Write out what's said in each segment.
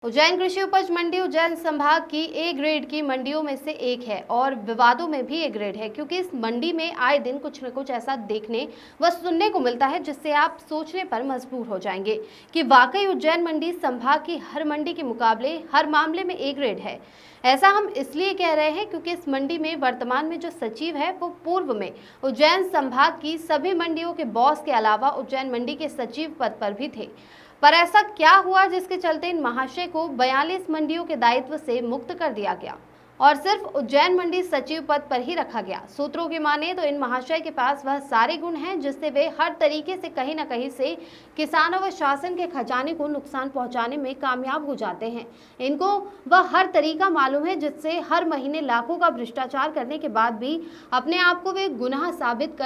उज्जैन कृषि उपज मंडी उज्जैन संभाग की ए ग्रेड की मंडियों में से एक है और विवादों में भी ए ग्रेड है, क्योंकि इस मंडी में आए दिन कुछ न कुछ ऐसा देखने व सुनने को मिलता है जिससे आप सोचने पर मजबूर हो जाएंगे कि वाकई उज्जैन मंडी संभाग की हर मंडी के मुकाबले हर मामले में ए ग्रेड है। ऐसा हम इसलिए कह रहे हैं क्योंकि इस मंडी में वर्तमान में जो सचिव है वो पूर्व में उज्जैन संभाग की सभी मंडियों के बॉस के अलावा उज्जैन मंडी के सचिव पद पर भी थे। पर ऐसा क्या हुआ जिसके चलते इन महाशय को 42 मंडियों के दायित्व से मुक्त कर दिया गया और सिर्फ उज्जैन मंडी सचिव पद पर ही रखा गया। सूत्रों की माने तो इन महाशय के पास वह सारे गुण हैं जिससे वे हर तरीके से कहीं न कहीं से किसानों व शासन के खजाने को नुकसान पहुंचाने में कामयाब हो जाते हैं। इनको वह हर तरीका मालूम है जिससे हर महीने लाखों का भ्रष्टाचार करने के बाद भी अपने आप को वे बेगुनाह साबित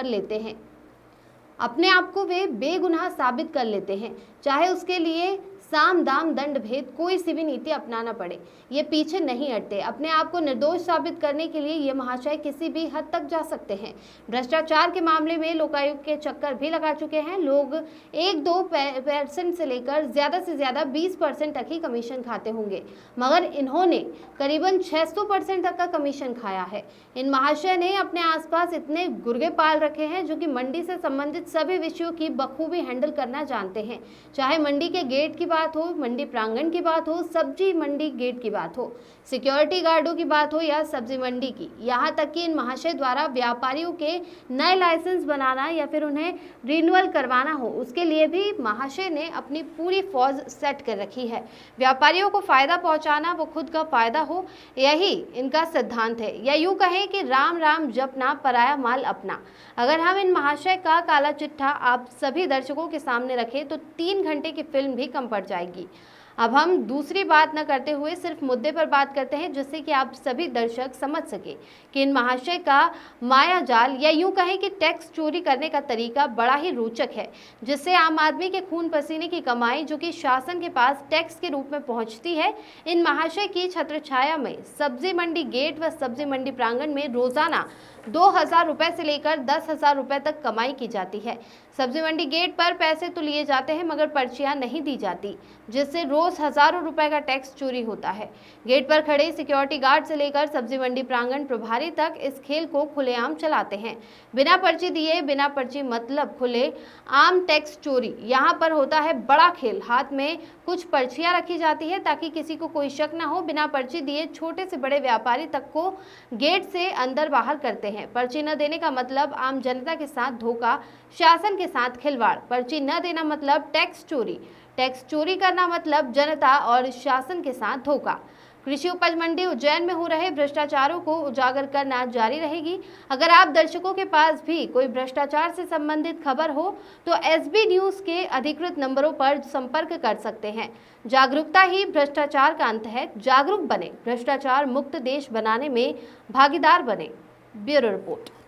कर लेते हैं, चाहे उसके लिए साम दाम दंड भेद कोई सी भी नीति अपनाना पड़े। ये पीछे नहीं हटते। अपने आप को निर्दोष साबित करने के लिए ये महाशय किसी भी हद तक जा सकते हैं। भ्रष्टाचार के मामले में लोकायुक्त के चक्कर भी लगा चुके हैं। लोग 1-2% से लेकर ज्यादा से ज्यादा 20% तक ही कमीशन खाते होंगे, मगर इन्होंने करीबन 600% तक का कमीशन खाया है। इन महाशय ने अपने आसपास इतने गुर्गे पाल रखे हैं जो कि मंडी से संबंधित सभी विषयों की बखूबी हैंडल करना जानते हैं। चाहे मंडी के गेट की बात हो, मंडी प्रांगण की बात हो, सब्जी मंडी गेट की बात हो, सिक्योरिटी गार्डों की बात हो या सब्जी मंडी की, यहाँ तक कि इन महाशय द्वारा व्यापारियों के नए लाइसेंस बनाना या फिर उन्हें रिन्यूअल करवाना हो, उसके लिए भी महाशय ने अपनी पूरी फौज सेट कर रखी है। व्यापारियों को फायदा पहुंचाना, वो खुद का फायदा हो, यही इनका सिद्धांत है। या यूं कहें कि राम राम जपना, पराया माल अपना। अगर हम इन महाशय का काला चिट्ठा आप सभी दर्शकों के सामने रखें तो 3 घंटे की फिल्म भी कम पड़ जाएगी। अब हम दूसरी बात न करते हुए सिर्फ मुद्दे पर बात करते हैं, जिससे कि आप सभी दर्शक समझ सके कि इन महाशय का माया जाल या यूं कहें कि टैक्स चोरी करने का तरीका बड़ा ही रोचक है, जिससे आम आदमी के खून पसीने की कमाई जो कि शासन के पास टैक्स के रूप में पहुंचती है, इन महाशय की छत्रछाया में सब्जी मंडी गेट व सब्जी मंडी प्रांगण में रोजाना 2000 रुपए से लेकर 10,000 रुपए तक कमाई की जाती है। सब्जी मंडी गेट पर पैसे तो लिए जाते हैं मगर पर्चियां नहीं दी जाती, जिससे रोज हजारों रुपए का टैक्स चोरी होता है। गेट पर खड़े सिक्योरिटी गार्ड से लेकर सब्जी मंडी प्रांगण प्रभारी तक इस खेल को खुलेआम चलाते हैं। बिना पर्ची दिए, बिना पर्ची मतलब खुले आम टैक्स चोरी। यहाँ पर होता है बड़ा खेल। हाथ में कुछ पर्चियां रखी जाती है ताकि किसी को कोई शक न हो। बिना पर्ची दिए छोटे से बड़े व्यापारी तक को गेट से अंदर बाहर करते हैं। पर्ची न देने का मतलब आम जनता के साथ धोखा, शासन के साथ खिलवाड़। पर्ची न देना मतलब टैक्स चोरी, टैक्स चोरी करना मतलब जनता और शासन के साथ धोखा। कृषि उपज मंडी उज्जैन में हो रहे भ्रष्टाचारों को उजागर करना जारी रहेगी। अगर आप दर्शकों के पास भी कोई भ्रष्टाचार से संबंधित खबर हो तो एसबी न्यूज के अधिकृत नंबरों पर संपर्क कर सकते हैं। जागरूकता ही भ्रष्टाचार का अंत है। जागरूक बने, भ्रष्टाचार मुक्त देश बनाने में भागीदार बने। Bureau report.